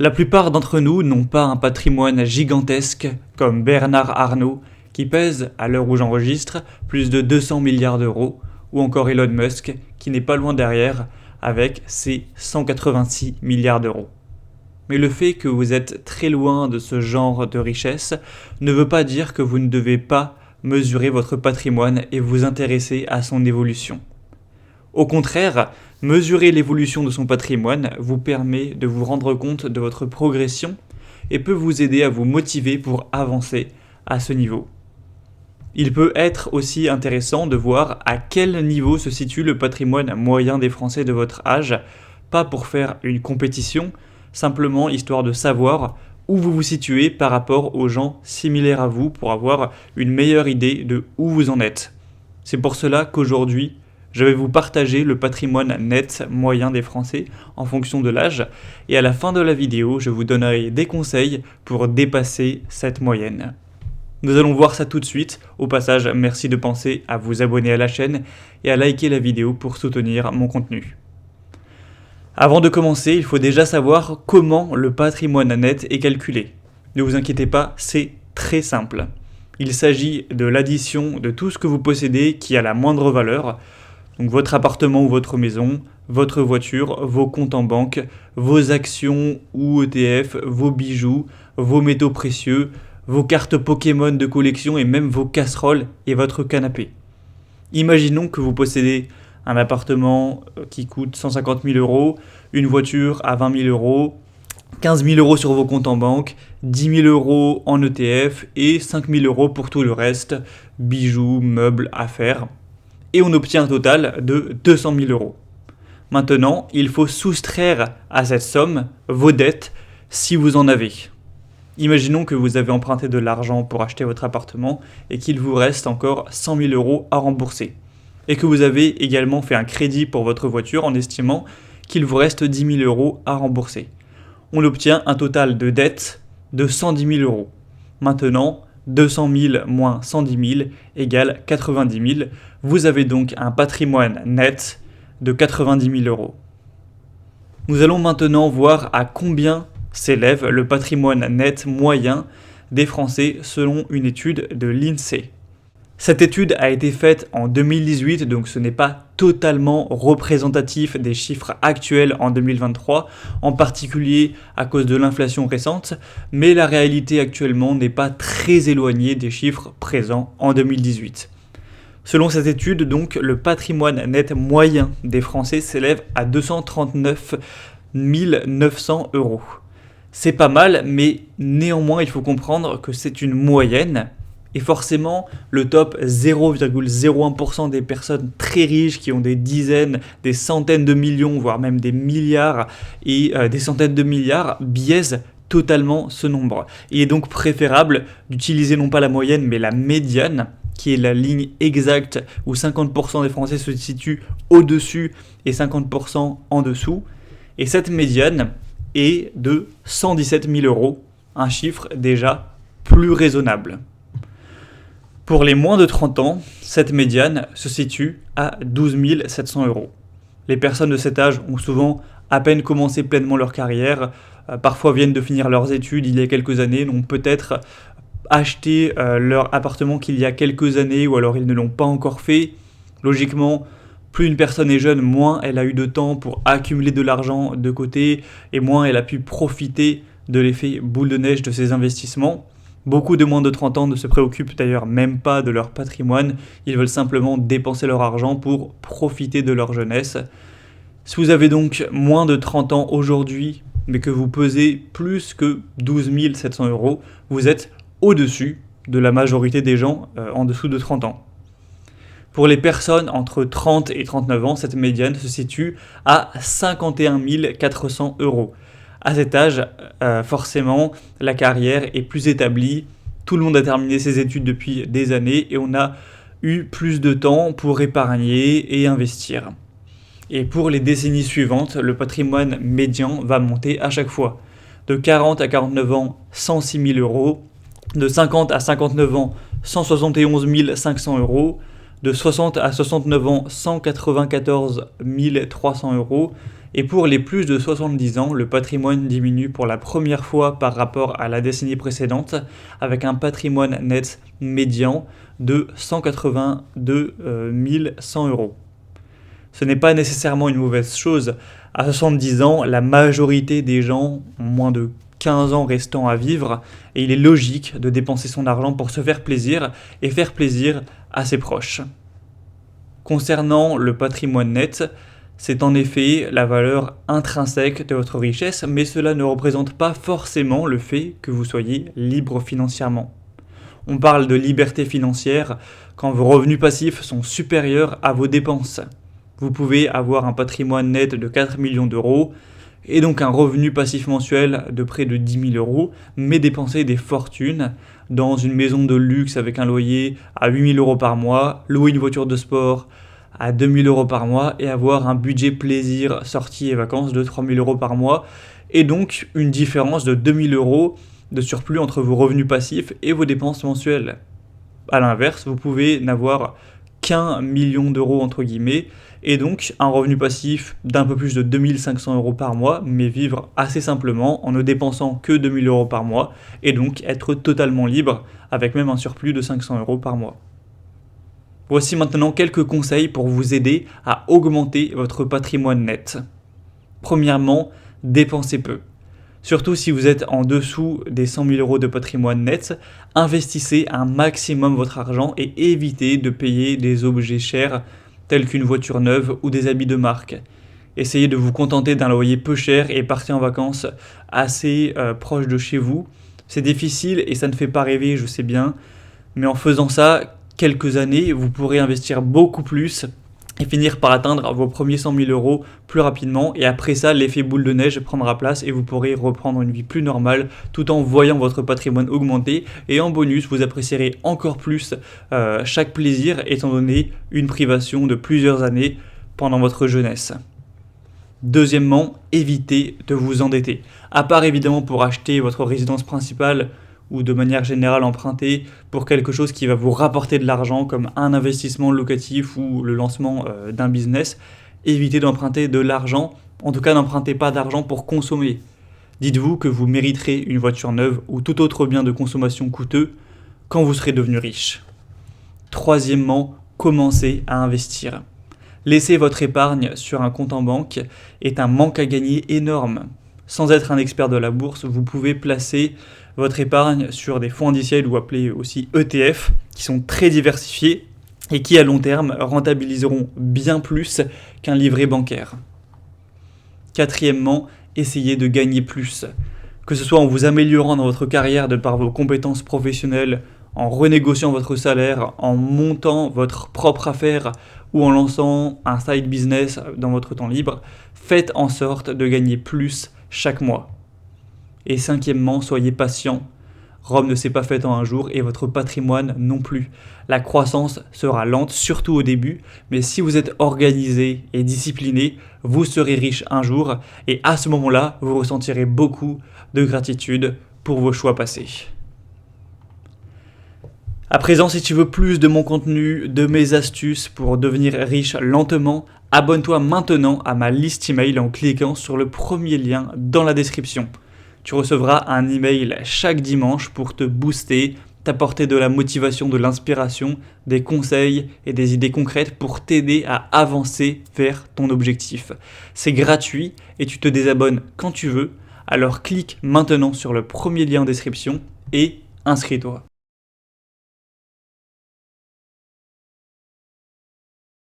La plupart d'entre nous n'ont pas un patrimoine gigantesque comme Bernard Arnault, qui pèse, à l'heure où j'enregistre, plus de 200 milliards d'euros, ou encore Elon Musk, qui n'est pas loin derrière, avec ses 186 milliards d'euros. Mais le fait que vous êtes très loin de ce genre de richesse ne veut pas dire que vous ne devez pas mesurer votre patrimoine et vous intéresser à son évolution. Au contraire, mesurer l'évolution de son patrimoine vous permet de vous rendre compte de votre progression et peut vous aider à vous motiver pour avancer à ce niveau. Il peut être aussi intéressant de voir à quel niveau se situe le patrimoine moyen des Français de votre âge, pas pour faire une compétition, simplement histoire de savoir où vous vous situez par rapport aux gens similaires à vous pour avoir une meilleure idée de où vous en êtes. C'est pour cela qu'aujourd'hui, je vais vous partager le patrimoine net moyen des Français en fonction de l'âge et à la fin de la vidéo, je vous donnerai des conseils pour dépasser cette moyenne. Nous allons voir ça tout de suite. Au passage, merci de penser à vous abonner à la chaîne et à liker la vidéo pour soutenir mon contenu. Avant de commencer, il faut déjà savoir comment le patrimoine net est calculé. Ne vous inquiétez pas, c'est très simple. Il s'agit de l'addition de tout ce que vous possédez qui a la moindre valeur, donc votre appartement ou votre maison, votre voiture, vos comptes en banque, vos actions ou ETF, vos bijoux, vos métaux précieux, vos cartes Pokémon de collection et même vos casseroles et votre canapé. Imaginons que vous possédez un appartement qui coûte 150 000 euros, une voiture à 20 000 euros, 15 000 euros sur vos comptes en banque, 10 000 euros en ETF et 5 000 euros pour tout le reste, bijoux, meubles, affaires. Et on obtient un total de 200 000 euros. Maintenant, il faut soustraire à cette somme vos dettes si vous en avez. Imaginons que vous avez emprunté de l'argent pour acheter votre appartement et qu'il vous reste encore 100 000 euros à rembourser. Et que vous avez également fait un crédit pour votre voiture en estimant qu'il vous reste 10 000 euros à rembourser. On obtient un total de dettes de 110 000 euros. Maintenant, 200 000 moins 110 000 égale 90 000. Vous avez donc un patrimoine net de 90 000 euros. Nous allons maintenant voir à combien s'élève le patrimoine net moyen des Français selon une étude de l'INSEE. Cette étude a été faite en 2018, donc ce n'est pas totalement représentatif des chiffres actuels en 2023, en particulier à cause de l'inflation récente, mais la réalité actuellement n'est pas très éloignée des chiffres présents en 2018. Selon cette étude, donc, le patrimoine net moyen des Français s'élève à 239 900 euros. C'est pas mal, mais néanmoins, il faut comprendre que c'est une moyenne. Et forcément, le top 0,01% des personnes très riches qui ont des dizaines, des centaines de millions, voire même des milliards et des centaines de milliards biaisent totalement ce nombre. Il est donc préférable d'utiliser non pas la moyenne, mais la médiane, qui est la ligne exacte où 50% des Français se situent au-dessus et 50% en dessous. Et cette médiane est de 117 000 euros, un chiffre déjà plus raisonnable. Pour les moins de 30 ans, cette médiane se situe à 12 700 euros. Les personnes de cet âge ont souvent à peine commencé pleinement leur carrière, parfois viennent de finir leurs études il y a quelques années, n'ont peut-être acheté leur appartement qu'il y a quelques années ou alors ils ne l'ont pas encore fait. Logiquement, plus une personne est jeune, moins elle a eu de temps pour accumuler de l'argent de côté et moins elle a pu profiter de l'effet boule de neige de ses investissements. Beaucoup de moins de 30 ans ne se préoccupent d'ailleurs même pas de leur patrimoine, ils veulent simplement dépenser leur argent pour profiter de leur jeunesse. Si vous avez donc moins de 30 ans aujourd'hui, mais que vous pesez plus que 12 700 euros, vous êtes au-dessus de la majorité des gens en dessous de 30 ans. Pour les personnes entre 30 et 39 ans, cette médiane se situe à 51 400 euros. À cet âge, forcément, la carrière est plus établie. Tout le monde a terminé ses études depuis des années et on a eu plus de temps pour épargner et investir. Et pour les décennies suivantes, le patrimoine médian va monter à chaque fois. De 40 à 49 ans, 106 000 euros. De 50 à 59 ans, 171 500 euros. De 60 à 69 ans, 194 300 euros. Et pour les plus de 70 ans, le patrimoine diminue pour la première fois par rapport à la décennie précédente, avec un patrimoine net médian de 182 100 euros. Ce n'est pas nécessairement une mauvaise chose. À 70 ans, la majorité des gens ont moins de 15 ans restant à vivre, et il est logique de dépenser son argent pour se faire plaisir et faire plaisir à ses proches. Concernant le patrimoine net, c'est en effet la valeur intrinsèque de votre richesse, mais cela ne représente pas forcément le fait que vous soyez libre financièrement. On parle de liberté financière quand vos revenus passifs sont supérieurs à vos dépenses. Vous pouvez avoir un patrimoine net de 4 millions d'euros et donc un revenu passif mensuel de près de 10 000 euros, mais dépenser des fortunes dans une maison de luxe avec un loyer à 8 000 euros par mois, louer une voiture de sport à 2 000 euros par mois et avoir un budget plaisir, sorties et vacances de 3 000 euros par mois, et donc une différence de 2 000 euros de surplus entre vos revenus passifs et vos dépenses mensuelles. A l'inverse, vous pouvez n'avoir qu'1 million d'euros entre guillemets, et donc un revenu passif d'un peu plus de 2 500 euros par mois, mais vivre assez simplement en ne dépensant que 2 000 euros par mois, et donc être totalement libre avec même un surplus de 500 euros par mois. Voici maintenant quelques conseils pour vous aider à augmenter votre patrimoine net. Premièrement, dépensez peu. Surtout si vous êtes en dessous des 100 000 euros de patrimoine net, investissez un maximum votre argent et évitez de payer des objets chers tels qu'une voiture neuve ou des habits de marque. Essayez de vous contenter d'un loyer peu cher et partez en vacances assez proche de chez vous. C'est difficile et ça ne fait pas rêver, je sais bien, mais en faisant ça, quelques années, vous pourrez investir beaucoup plus et finir par atteindre vos premiers 100 000 euros plus rapidement. Et après ça, l'effet boule de neige prendra place et vous pourrez reprendre une vie plus normale tout en voyant votre patrimoine augmenter. Et en bonus, vous apprécierez encore plus chaque plaisir étant donné une privation de plusieurs années pendant votre jeunesse. Deuxièmement, évitez de vous endetter. À part évidemment pour acheter votre résidence principale ou de manière générale emprunter pour quelque chose qui va vous rapporter de l'argent comme un investissement locatif ou le lancement d'un business, évitez d'emprunter de l'argent, en tout cas n'empruntez pas d'argent pour consommer. Dites-vous que vous mériterez une voiture neuve ou tout autre bien de consommation coûteux quand vous serez devenu riche. Troisièmement, commencez à investir. Laisser votre épargne sur un compte en banque est un manque à gagner énorme. Sans être un expert de la bourse, vous pouvez placer votre épargne sur des fonds indiciels ou appelés aussi ETF qui sont très diversifiés et qui à long terme rentabiliseront bien plus qu'un livret bancaire. Quatrièmement, essayez de gagner plus. Que ce soit en vous améliorant dans votre carrière de par vos compétences professionnelles, en renégociant votre salaire, en montant votre propre affaire ou en lançant un side business dans votre temps libre, faites en sorte de gagner plus chaque mois. Et cinquièmement, soyez patient. Rome ne s'est pas faite en un jour et votre patrimoine non plus. La croissance sera lente, surtout au début, mais si vous êtes organisé et discipliné, vous serez riche un jour et à ce moment-là, vous ressentirez beaucoup de gratitude pour vos choix passés. À présent, si tu veux plus de mon contenu, de mes astuces pour devenir riche lentement, abonne-toi maintenant à ma liste email en cliquant sur le premier lien dans la description. Tu recevras un email chaque dimanche pour te booster, t'apporter de la motivation, de l'inspiration, des conseils et des idées concrètes pour t'aider à avancer vers ton objectif. C'est gratuit et tu te désabonnes quand tu veux, alors clique maintenant sur le premier lien en description et inscris-toi.